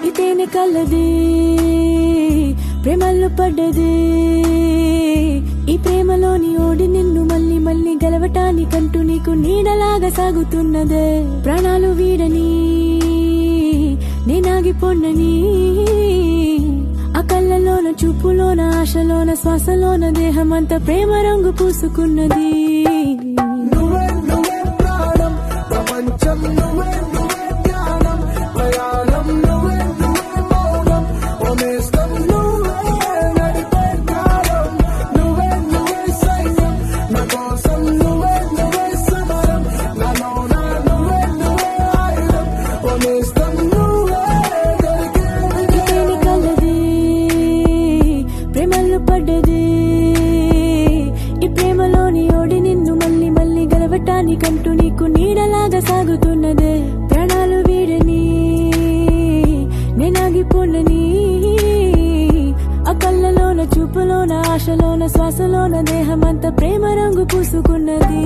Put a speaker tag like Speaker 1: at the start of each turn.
Speaker 1: ఇతేనే కలది ప్రేమల్లో పడ్డది ఈ ప్రేమలోని ఓడి నిన్ను మళ్ళీ మళ్ళీ గెలవటానికంటూ నీకు నీడలాగా సాగుతున్నదే ప్రాణాలు వీడని నేనాగిపోన్నని ఆ కళ్ళలోన చూపులోన ఆశలోన శ్వాసలోన దేహమంతా ప్రేమ రంగు పూసుకున్నది ప్రేమల్లో పడ్డది ఈ ప్రేమలోని ఓడి నిన్ను మళ్ళీ మళ్ళీ గెలవటానికంటూ నీకు నీడలాగా సాగుతున్నదే ప్రాణాలు వీడని నేనాగిపోనని ఆ కళ్ళలోన చూపులోన ఆశలోన శ్వాసలోన దేహమంతా ప్రేమ రంగు పూసుకున్నది